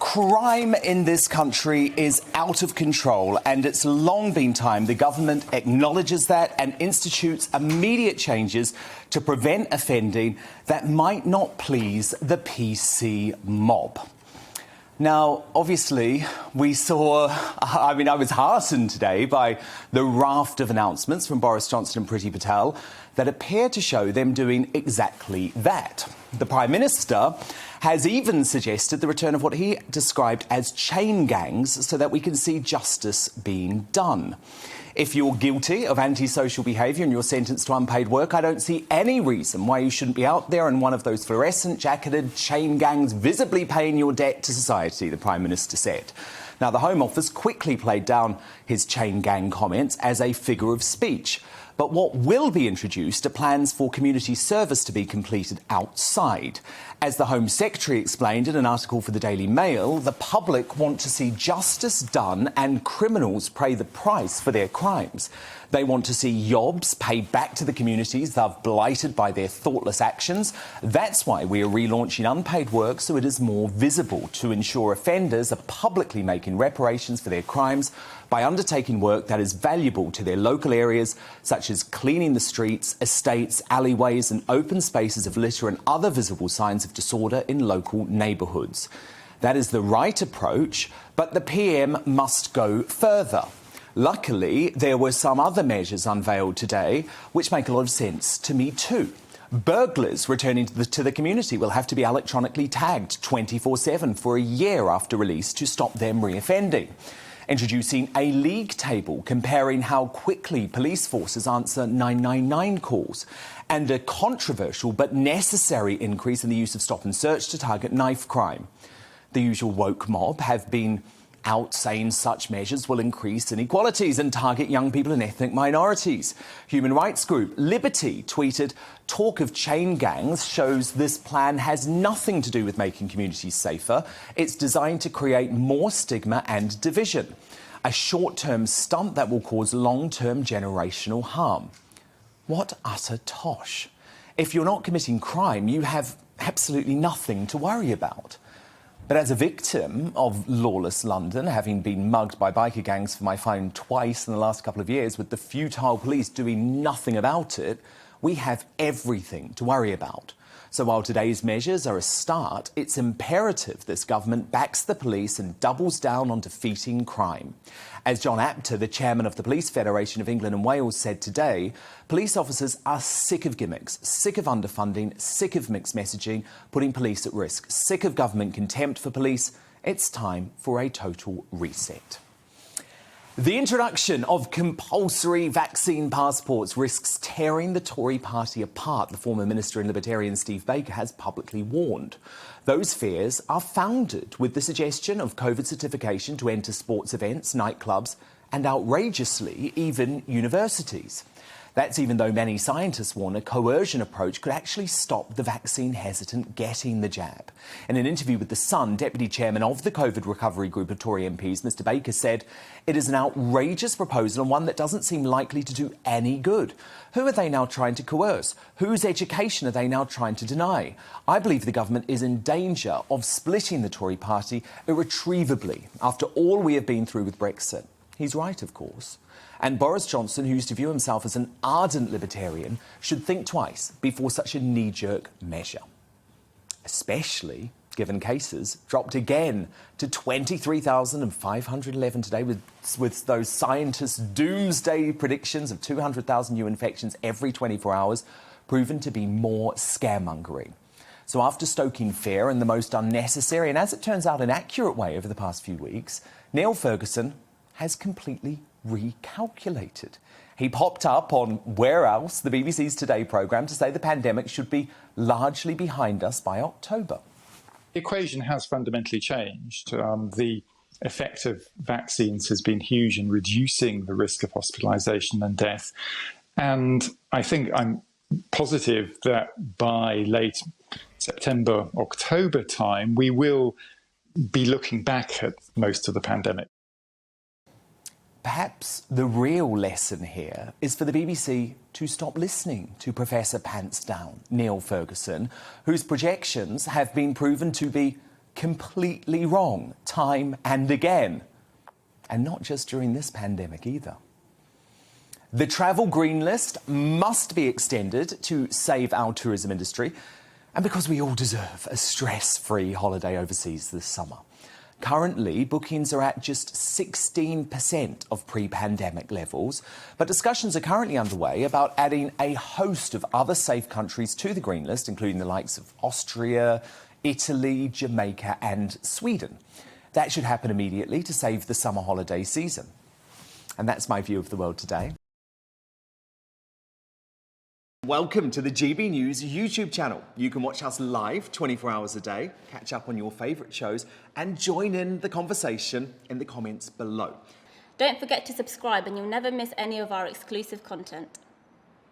Crime in this country is out of control, and it's long been time the government acknowledges that and institutes immediate changes to prevent offending that might not please the PC mob. Now, obviously, I was heartened today by the raft of announcements from Boris Johnson and Priti Patel that appear to show them doing exactly that. The Prime Minister has even suggested the return of what he described as chain gangs so that we can see justice being done. If you're guilty of antisocial behaviour and you're sentenced to unpaid work, I don't see any reason why you shouldn't be out there in one of those fluorescent-jacketed chain gangs visibly paying your debt to society, the Prime Minister said. Now, the Home Office quickly played down his chain gang comments as a figure of speech. But what will be introduced are plans for community service to be completed outside. As the Home Secretary explained in an article for the Daily Mail, the public want to see justice done and criminals pay the price for their crimes. They want to see yobs paid back to the communities they've blighted by their thoughtless actions. That's why we are relaunching unpaid work so it is more visible, to ensure offenders are publicly making reparations for their crimes by undertaking work that is valuable to their local areas, such as cleaning the streets, estates, alleyways and open spaces of litter and other visible signs of disorder in local neighbourhoods. That is the right approach, but the PM must go further. Luckily, there were some other measures unveiled today which make a lot of sense to me too. Burglars returning to the community will have to be electronically tagged 24/7 for a year after release to stop them reoffending. Introducing a league table comparing how quickly police forces answer 999 calls, and a controversial but necessary increase in the use of stop and search to target knife crime. The usual woke mob have been out saying such measures will increase inequalities and target young people and ethnic minorities. Human rights group Liberty tweeted, "Talk of chain gangs shows this plan has nothing to do with making communities safer. It's designed to create more stigma and division. A short-term stunt that will cause long-term generational harm." What utter tosh. If you're not committing crime, you have absolutely nothing to worry about. But as a victim of lawless London, having been mugged by biker gangs for my phone twice in the last couple of years, with the futile police doing nothing about it, we have everything to worry about. So while today's measures are a start, it's imperative this government backs the police and doubles down on defeating crime. As John Apter, the chairman of the Police Federation of England and Wales, said today, police officers are sick of gimmicks, sick of underfunding, sick of mixed messaging, putting police at risk, sick of government contempt for police. It's time for a total reset. The introduction of compulsory vaccine passports risks tearing the Tory party apart, the former Minister and Libertarian Steve Baker has publicly warned. Those fears are founded, with the suggestion of COVID certification to enter sports events, nightclubs and, outrageously, even universities. That's even though many scientists warn a coercion approach could actually stop the vaccine hesitant getting the jab. In an interview with The Sun, Deputy Chairman of the COVID Recovery Group of Tory MPs, Mr Baker, said it is an outrageous proposal and one that doesn't seem likely to do any good. Who are they now trying to coerce? Whose education are they now trying to deny? I believe the government is in danger of splitting the Tory party irretrievably after all we have been through with Brexit. He's right, of course. And Boris Johnson, who used to view himself as an ardent libertarian, should think twice before such a knee-jerk measure. Especially given cases dropped again to 23,511 today, with those scientists' doomsday predictions of 200,000 new infections every 24 hours proven to be more scaremongering. So after stoking fear in the most unnecessary and, as it turns out, inaccurate way over the past few weeks, Neil Ferguson has completely recalculated. He popped up on Where Else, the BBC's Today programme, to say the pandemic should be largely behind us by October. The equation has fundamentally changed. The effect of vaccines has been huge in reducing the risk of hospitalisation and death. And I think I'm positive that by late September, October time, we will be looking back at most of the pandemic. Perhaps the real lesson here is for the BBC to stop listening to Professor Pants Down, Neil Ferguson, whose projections have been proven to be completely wrong, time and again. And not just during this pandemic either. The travel green list must be extended to save our tourism industry and because we all deserve a stress-free holiday overseas this summer. Currently, bookings are at just 16% of pre-pandemic levels, but discussions are currently underway about adding a host of other safe countries to the green list, including the likes of Austria, Italy, Jamaica and Sweden. That should happen immediately to save the summer holiday season. And that's my view of the world today. Welcome to the GB News YouTube channel. You can watch us live 24 hours a day, catch up on your favourite shows and join in the conversation in the comments below. Don't forget to subscribe and you'll never miss any of our exclusive content.